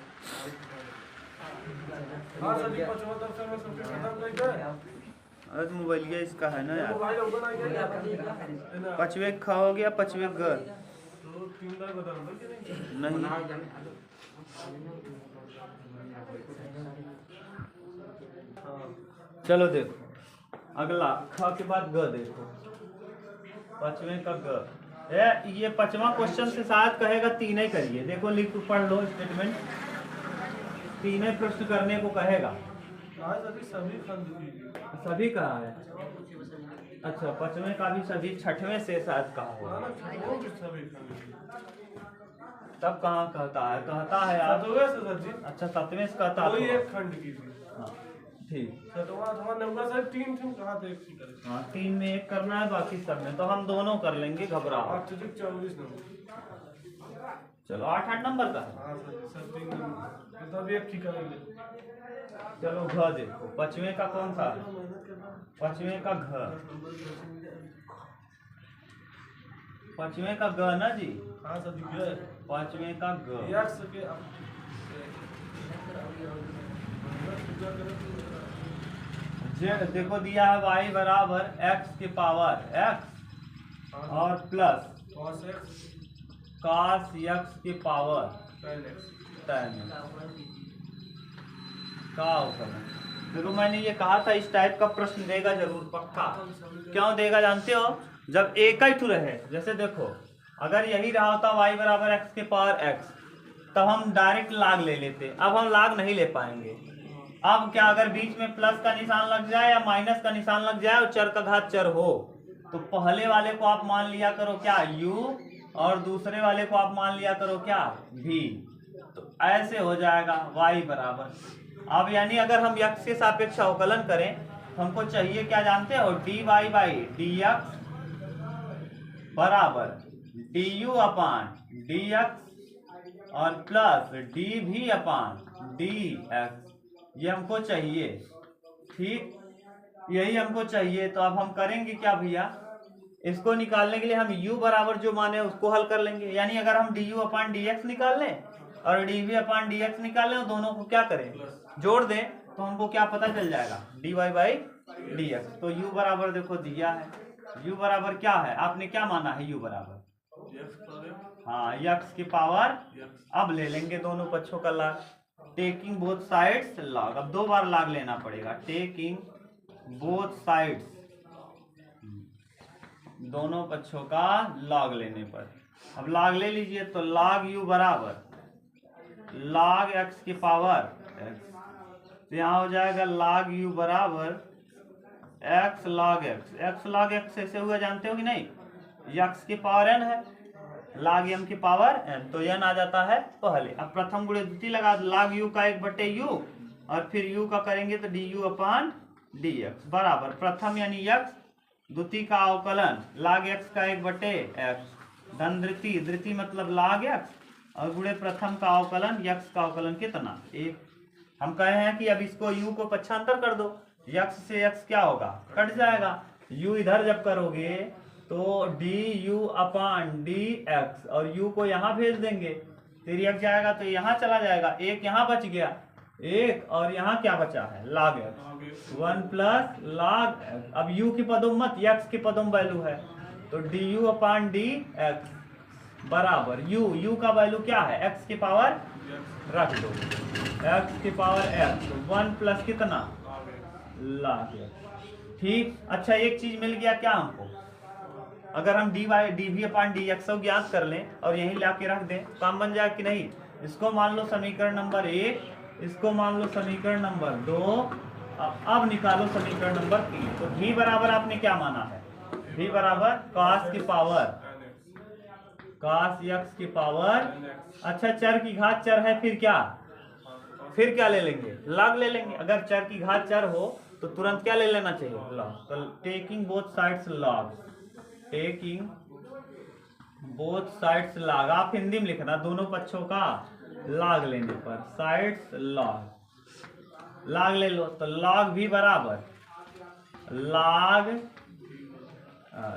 हाँ सर जी, 75 से में सबके खत्म कर दे। अरे मोबाइल इसका है ना यार, मोबाइल ओपन आ गया, पचवे ख हो गया, पचवे ग, तो 3 बार बता दो कि नहीं नहीं चलो देखो अगला ख के बाद ग देखो, पचवे का ग, ये 5वां क्वेश्चन से शायद कहेगा 3 ही करिए, देखो लिख पढ़ लो स्टेटमेंट, 3 ही प्रश्न करने को कहेगा। सभी खंड कीजिए। सभी कहा है, अच्छा 5वें का भी सभी, 6वें से शायद कहा हो, सभी खंड तब कहाँ कहता है आप, 7वें से सर जी, अच्छा 7वें से कहता कोई है, एक खंड कीजिए। हाँ ठीक, 7वां नंबर सर 3 थे, कहाँ थे, एक करें। हाँ 3 में 1 करना है, बाकी सब में तो हम दोनों कर लेंगे, घबराओ। 8 से 24 नंबर। चलो 8 नंबर का है, हाँ सर 3 नंबर, मतलब एक ही करेंगे। चलो घ देखो, 5वें का कौन सा, 5वें का घ, 5वें का ग ना जी, हाँ सर जी, गए 5वें का ग, x के जेड देखो दिया है y बराबर x के पावर x और plus cos x cos x के पावर sin x। 10 का होगा। देखो मैंने ये कहा था इस टाइप का प्रश्न देगा जरूर पक्का, क्यों देगा जानते हो, जब एक ही ठू रहे, जैसे देखो अगर यही रहा होता y बराबर x के पावर x, तब हम डायरेक्ट लाग ले लेते, अब हम लाग नहीं ले पाएंगे। अब क्या अगर बीच में प्लस का निशान लग जाए या माइनस का निशान लग जाए और चर का घात चर हो, तो पहले वाले को आप मान लिया करो क्या u और दूसरे वाले को आप मान लिया करो क्या v, तो ऐसे हो जाएगा y बराबर। अब यानी अगर हम x के सापेक्ष अवकलन करें तो हमको चाहिए क्या जानते हो, dy बाई dx बराबर du अपान dx और प्लस dv अपान dx, ये हमको चाहिए, ठीक यही हमको चाहिए। तो अब हम करेंगे क्या भैया, इसको निकालने के लिए हम u बराबर जो माने उसको हल कर लेंगे, यानी अगर हम du अपान dx निकाल लें और dv अपान dx निकाल लें, दोनों को क्या करें जोड़ दें, तो हमको क्या पता चल जाएगा dy बाई dx। तो u बराबर देखो दिया है, u बराबर क्या है, आपने क्या माना है u बराबर, हाँ x की पावर, अब ले लेंगे दोनों पक्षों का लाग, टेकिंग बोथ साइड्स लॉग, अब 2 बार लॉग लेना पड़ेगा। टेकिंग बोथ साइड्स, दोनों पक्षों का लॉग लेने पर। अब लॉग ले लीजिए तो log u बराबर log x की पावर x, तो यहाँ हो जाएगा log u बराबर x log x। x log x ऐसे हुआ जानते हो कि नहीं, x की पावर n है, log m की पावर n, तो n आ जाता है पहले। अब प्रथम गुणे द्वितीय लगा, log u का 1/u और फिर u का करेंगे तो du अपान dx बराबर प्रथम यानी x, द्वितीय का अवकलन log x का 1/x धन द्वितीय, द्वितीय मतलब log x और गुणे प्रथम का अवकलन x का अवकलन कितना 1। हम कहे हैं कि अब इसको u को पक्षांतर कर दो, x से x क्या होगा कट जाएगा, u इधर जब करोगे तो du अपान dx और u को यहाँ भेज देंगे, फिर x जाएगा तो यहाँ चला जाएगा, एक यहाँ बच गया, एक और यहाँ क्या बचा है log x, 1 plus log x। अब u की पदों मत x की पदों वैल्यू है, तो du अपान dx बराबर u का वैल्यू क्या है x की पावर रख दो, x की पावर x, तो 1 प्लस कितना log x। ठीक, अच्छा एक चीज मिल गया क्या हमको, अगर हम dv अपान dx ज्ञात कर लें और यहीं ला के रख दें, काम बन जाए कि नहीं। इसको मान लो समीकरण नंबर 1, इसको मान लो समीकरण नंबर 2, अब निकालो समीकरण नंबर 3। तो v बराबर आपने क्या माना है, v बराबर cos की पावर cos x की पावर, अच्छा चर की घात चर है, फिर क्या ले लेंगे log ले लेंगे। अगर चर की घात चर हो तो तुरंत क्या ले लेना चाहिए log, तो taking both sides log, taking both sides log, आप हिंदी में लिखना दोनों पक्षों का log लेने पर, साइड्स log ले लो तो log v बराबर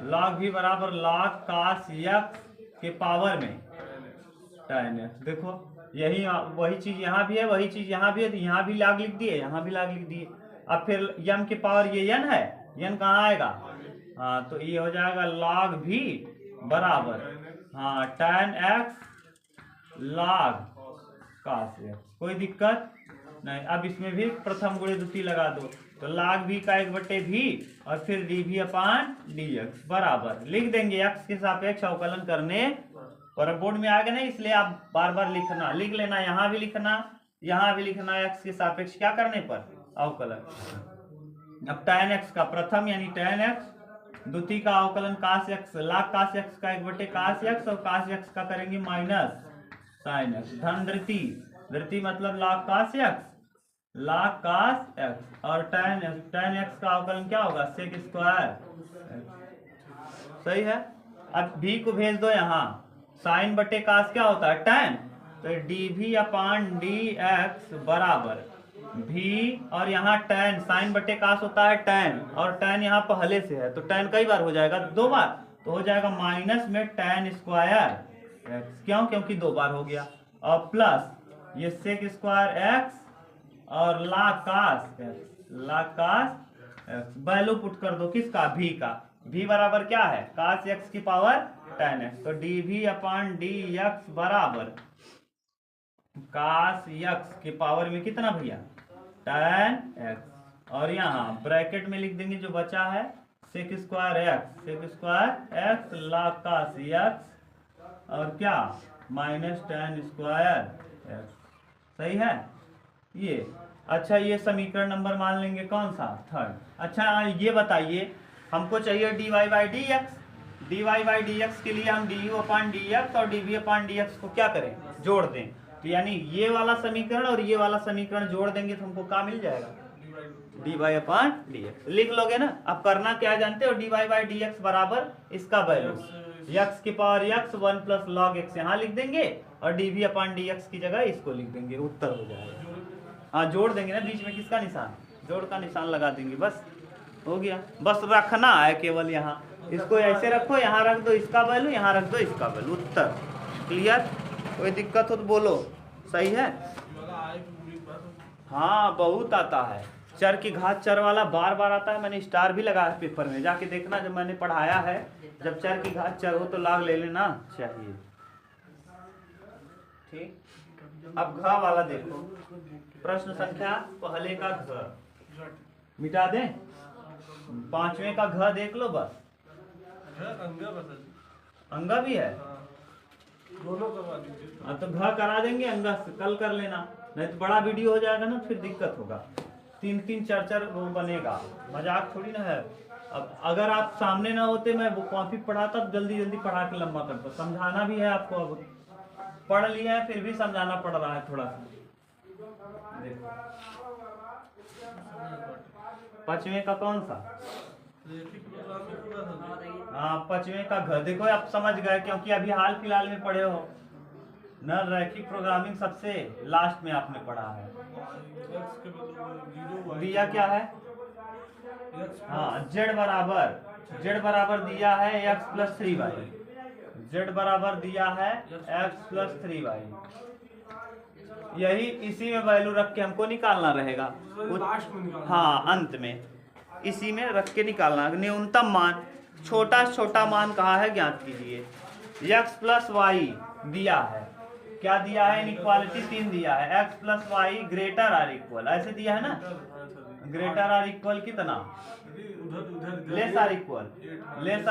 log v बराबर log cos x के पावर में tan x। देखो यही वही चीज यहाँ भी है, वही चीज यहाँ भी है, तो यहाँ भी log लिख दिए, यहाँ भी log लिख दिए। अब फिर m की पावर ये n है, n कहाँ आएगा, हाँ तो ये हो जाएगा log v बराबर हाँ tan x log cos x, कोई दिक्कत नहीं। अब इसमें भी प्रथम गुणे द्वितीय लगा दो, तो log v का 1/v और फिर dv अपान dx बराबर लिख देंगे x के सापेक्ष अवकलन करने पर। बोर्ड में आ गया नहीं, इसलिए आप बार बार लिख लेना, यहाँ भी लिखना x के सापेक्ष क्या करने पर अवकलन। अब tan x का प्रथम यानी tan x, द्वितीय का अवकलन cos x, log cos x का 1/cos x और cos x का करेंगे माइनस sin x धन द्वितीय मतलब log cos x और tan x का अवकलन क्या होगा sec स्क्वायर, सही है। अब v को भेज दो यहाँ, sin बटे cos क्या होता है tan, तो dv अपान dx बराबर v और यहाँ tan sin बटे cos होता है tan और tan यहाँ पहले से है तो tan कई बार हो जाएगा 2 बार, तो हो जाएगा माइनस में tan स्क्वायर x, क्यों क्योंकि 2 बार हो गया, और प्लस ये sec स्क्वायर x और log cos x value put कर दो किसका v का, v बराबर क्या है cos x की पावर tan x, तो dv अपान dx बराबर cos x की पावर में कितना भैया tan x, और यहाँ ब्रैकेट में लिख देंगे जो बचा है sec square x log cos x और क्या माइनस tan स्क्वायर x, सही है ये। अच्छा ये समीकरण नंबर मान लेंगे कौन सा 3rd। अच्छा ये बताइए हमको चाहिए dy बाई dx के लिए हम du अपान dx और dv अपान dx को क्या करें जोड़ दें, तो यानी ये वाला समीकरण और ये वाला समीकरण जोड़ देंगे तो हमको क्या मिल जाएगा dy अपान dx, लिख लोगे ना। अब करना क्या जानते हो, dy बाई dx बराबर इसका वैल्यू x की power x 1 plus log x यहाँ लिख देंगे और dv अपान dx की जगह इसको लिख देंगे, उत्तर हो जाएगा। हाँ जोड़ देंगे ना, बीच में किसका निशान, जोड़ का निशान लगा देंगे, बस हो गया। बस रखना है केवल यहाँ, इसको ऐसे रखो, यहाँ रख दो इसका वैल्यू, यहाँ रख दो इसका वैल्यू, उत्तर। क्लियर, कोई दिक्कत हो तो बोलो, सही है। हाँ बहुत आता है, चर की घात चर वाला बार बार आता है, मैंने स्टार भी लगाया है पेपर में, जाके देखना जब मैंने पढ़ाया है। जब चर की घात चर हो तो log ले लेना चाहिए, ठीक। अब घ वाला देखो, प्रश्न संख्या पहले का घ मिटा दें, पांचवें का घ देख लो बस। अंगा बता दी। अंगा भी है, हाँ, दोनों करवा दीजिए। हाँ तो घ करा देंगे, अंगा कल कर लेना, नहीं तो बड़ा वीडियो हो जाएगा ना, फिर दिक्कत होगा, 3-3 4-4 वो बनेगा, मजाक थोड़ी ना है। अब अगर आप सामने ना होते, मैं वो कॉपी पढ़ाता तो जल्दी जल्दी पढ़ा के लंबा करता, समझाना भी है आपको, अब पढ़ लिया है फिर भी समझाना पड़ रहा है थोड़ा सा। देखो पांचवें का कौन सा, रैखिक प्रोग्रामिंग पूरा था जी। हाँ पांचवें का घ देखो, आप समझ गए क्योंकि अभी हाल फिलहाल में पढ़े हो न, रैखिक प्रोग्रामिंग सबसे लास्ट में आपने पढ़ा है। एक्स के बदले 0 दिया क्या है, हाँ z बराबर दिया है x+3y, z बराबर दिया है x+3y, यही इसी में वैल्यू रख के हमको निकालना रहेगा, लास्ट में निकालना। हाँ अंत में इसी में रख के निकालना। न्यूनतम मान, छोटा छोटा मान कहा है ज्ञात कीजिए। x+y दिया है, क्या दिया है, इनइक्वालिटी 3 दिया है, x+y ग्रेटर आर इक्वल, ऐसे दिया है ना, ग्रेटर आर इक्वल कितना, less or equal 8, less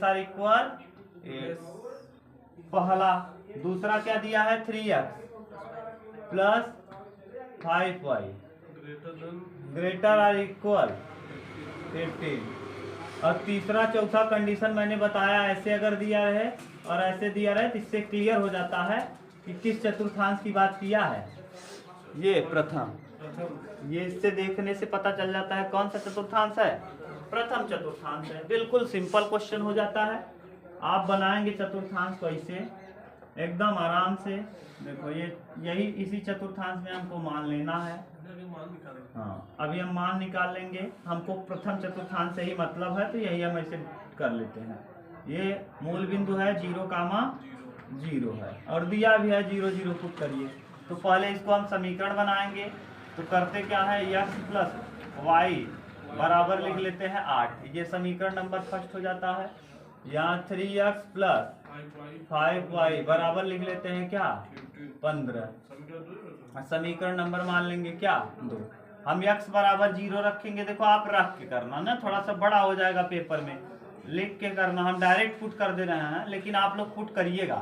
or equal 8 पहला। दूसरा क्या दिया है, 3x plus 5y greater or equal 18। और तीसरा चौथा कंडीशन मैंने बताया, ऐसे अगर दिया रहे और ऐसे दिया रहे तो इससे क्लियर हो जाता है कि किस चतुर्थांश की बात किया है। ये प्रथम, ये इससे देखने से पता चल जाता है कौन सा चतुर्थांश है, प्रथम चतुर्थांश है। बिल्कुल सिंपल क्वेश्चन हो जाता है, आप बनाएंगे चतुर्थांश को ऐसे एकदम आराम से। देखो ये यही इसी चतुर्थांश में हमको मान लेना है, हाँ अभी हम मान निकाल लेंगे, हमको प्रथम चतुर्थांश से ही मतलब है तो यही हम ऐसे कर लेते हैं। ये मूल बिंदु है 0,0 है और दिया भी है 0 0 पुट करिए। तो पहले इसको हम समीकरण बनाएंगे, तो करते क्या है, x+y बराबर लिख लेते हैं 8, ये समीकरण नंबर फर्स्ट हो जाता है। यहाँ 3x + 5y बराबर लिख लेते हैं क्या, 15, समीकरण नंबर मान लेंगे क्या, 2। हम x बराबर 0 रखेंगे, देखो आप रख के करना ना, थोड़ा सा बड़ा हो जाएगा पेपर में, लिख के करना, हम डायरेक्ट पुट कर दे रहे हैं लेकिन आप लोग पुट करिएगा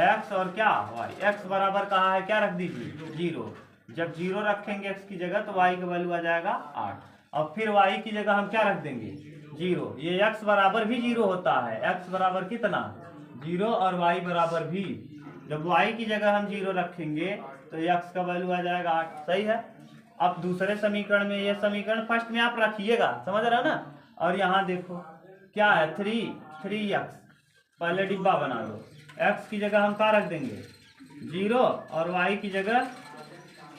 x और क्या y। x बराबर कहा है क्या रख दीजिए 0, जब 0 रखेंगे x की जगह तो y का वैल्यू आ जाएगा 8, और फिर y की जगह हम क्या रख देंगे 0। ये x बराबर भी 0 होता है, x बराबर कितना 0 और y बराबर भी, जब y की जगह हम 0 रखेंगे तो x का वैल्यू आ जाएगा 8, सही है। अब दूसरे समीकरण में, ये समीकरण फर्स्ट में आप रखिएगा, समझ रहे हो ना। और यहाँ देखो क्या है, 3x, पहले डिब्बा बना लो, x की जगह हम क्या रख देंगे 0 और y की जगह,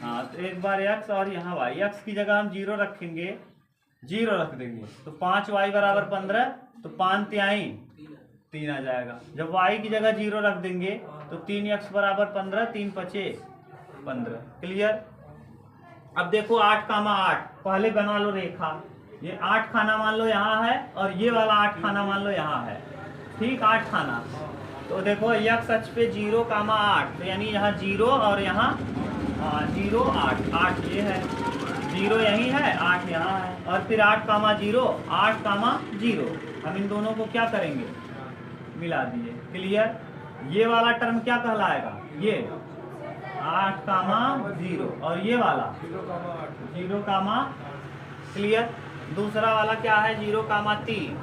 हाँ तो एक बार x और यहाँ y, x की जगह हम 0 रखेंगे, 0 रख देंगे तो 5y बराबर 15, तो 5 तिहाई 3 आ जाएगा। जब y की जगह 0 रख देंगे तो 3x बराबर 15, 3 पचे 15, क्लियर। अब देखो 8,8 पहले बना लो रेखा, ये 8 खाना मान लो यहाँ है और ये वाला 8 खाना मान लो यहाँ है, ठीक 8 खाना। तो देखो x अक्ष पे 0,8, तो यानी यहाँ 0 और यहाँ 0 8 8 ये है, 0 यही है 8 यहाँ है, और फिर 8,0 8,0 हम इन दोनों को क्या करेंगे मिला दिए, क्लियर। ये वाला टर्म क्या कहलाएगा, ये 8,0 और ये वाला 0, क्लियर। दूसरा वाला क्या है 0,3,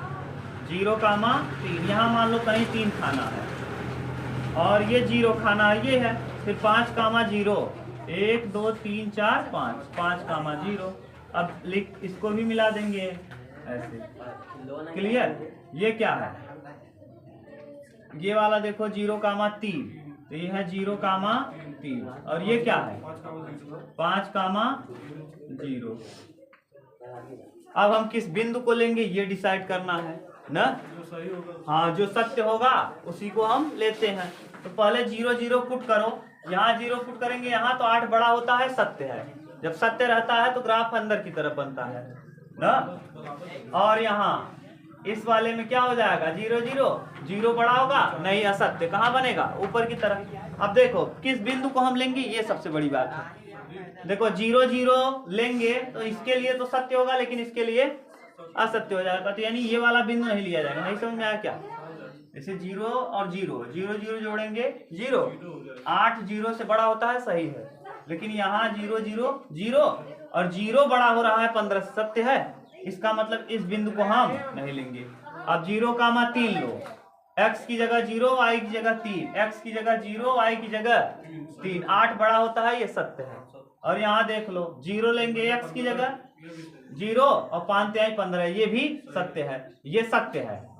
0,3 यहाँ मान लो कहीं 3 खाना है और ये 0 खाना है, ये है। फिर 5,0 1 2 3 4 5 5,0। अब लिख इसको भी मिला देंगे ऐसे, क्लियर। ये क्या है, ये वाला देखो 0,3, तो ये है 0,3 और ये क्या है 5,0। अब हम किस बिंदु को लेंगे ये डिसाइड करना है ना, हाँ जो सत्य होगा उसी को हम लेते हैं। तो पहले 0 0 पुट करो, यहाँ 0 पुट करेंगे, यहाँ तो 8 बड़ा होता है, सत्य है, जब सत्य रहता है तो ग्राफ अंदर की तरफ बनता है ना। और यहाँ इस वाले में क्या हो जाएगा 0 0, 0 बड़ा होगा नहीं, असत्य कहाँ बनेगा ऊपर की तरफ। अब देखो किस बिंदु को हम लेंगे, ये सबसे बड़ी बात है। देखो 0 0 लेंगे तो इसके लिए तो सत्य होगा लेकिन इसके लिए असत्य हो जाएगा, तो यानी ये वाला बिंदु नहीं लिया जाएगा। नहीं समझ में आया क्या? जैसे 0 और 0 0 0 जोड़ेंगे 0, 8 0 से बड़ा होता है, सही है, लेकिन यहाँ 0 0 0 और 0 बड़ा हो रहा है 15 से, सत्य है। इसका मतलब इस बिंदु को हम नहीं लेंगे। अब 0,3 लो, x की जगह 0, y की जगह 3, x की जगह 0, y की जगह 3, 8 बड़ा होता है, ये सत्य है। और यहाँ देख लो 0 लेंगे x की जगह 0 और 5 तिहाई 15, ये भी सत्य है, ये सत्य है।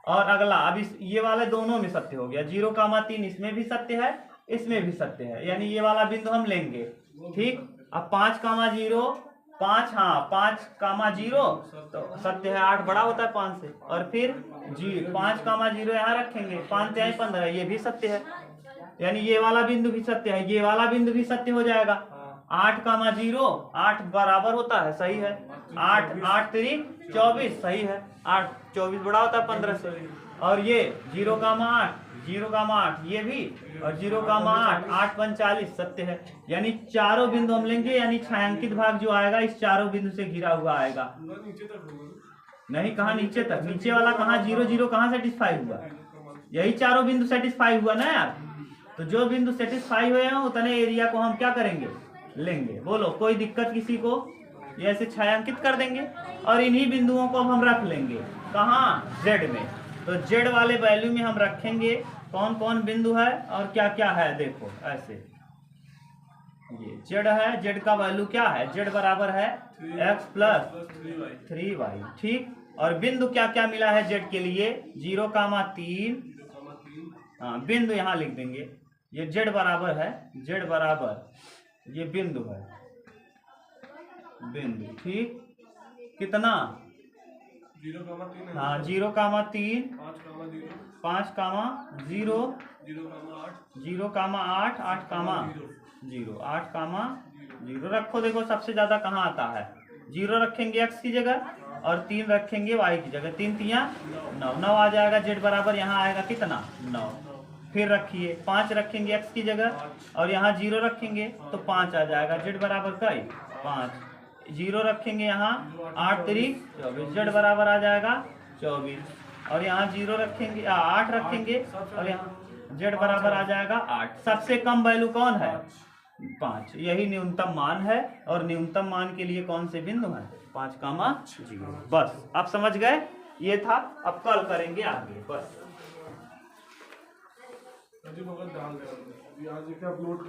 और अगला अब इस ये वाले दोनों में सत्य हो गया, 0,3 इसमें भी सत्य है, इसमें भी सत्य है, यानी ये वाला बिंदु हम लेंगे। ठीक, अब 5,0 5, हाँ 5,0 तो सत्य है, 8 बड़ा होता है 5 से। और फिर 5,0 यहाँ रखेंगे, 5 तिहाई 15, ये भी सत्य है, यानी ये वाला बिंदु भी सत्य है, ये वाला बिंदु भी सत्य हो जाएगा। 8,0 8 बराबर होता है, सही है, 8 8 3 24 सही है, 8 24 बड़ा होता है 15 से। और ये 0,8 0,8 ये भी, और 0,8 8 45 सत्य है, यानी चारों बिंदु हम लेंगे, यानी छायांकित भाग जो आएगा इस चारों बिंदु से घिरा हुआ आएगा। नीचे तक होगा नहीं, कहाँ नीचे तक, नीचे वाला कहाँ 0 0 कहाँ सेटिस्फाई हुआ, यही चारों बिंदु सेटिस्फाई हुआ ना यार। तो जो बिंदु सेटिस्फाई हुए हैं उतने एरिया को हम क्या करेंगे, लेंगे। बोलो कोई दिक्कत किसी को? ये ऐसे छायांकित कर देंगे और इन्हीं बिंदुओं को हम रख लेंगे कहाँ, जेड में। तो जेड वाले वैल्यू में हम रखेंगे कौन कौन बिंदु है और क्या क्या है। देखो ऐसे ये जेड है, जेड का वैल्यू क्या है, जेड बराबर है x प्लस 3y। ठीक, और बिंदु क्या क्या मिला है जेड के लिए, 0,3, हाँ बिंदु यहाँ लिख देंगे, ये जेड बराबर है, जेड बराबर ये बिंदु है, बिंदु। ठीक, कितना 0,3 हाँ 0,3 5,0 0 0,8 8,0 रखो। देखो सबसे ज्यादा कहाँ आता है, 0 रखेंगे x की जगह और 3 रखेंगे y की जगह, 3 तिया 9 9 आ जाएगा, जेड बराबर यहाँ आएगा कितना 9। फिर रखिए 5 रखेंगे x की जगह और यहाँ 0 रखेंगे तो 5 आ जाएगा, जेड बराबर कई 5। 0 रखेंगे यहाँ 8 3 24, जेड बराबर आ जाएगा 24। और यहाँ 0 रखेंगे 8 रखेंगे और यहाँ जेड बराबर आ जाएगा 8। सबसे कम वैल्यू कौन है 5, यही न्यूनतम मान है। और न्यूनतम मान के लिए कौन से बिंदु है 5,0। बस आप समझ गए, ये था। अब कल करेंगे आगे, बस। डाल दे, आज अपलोड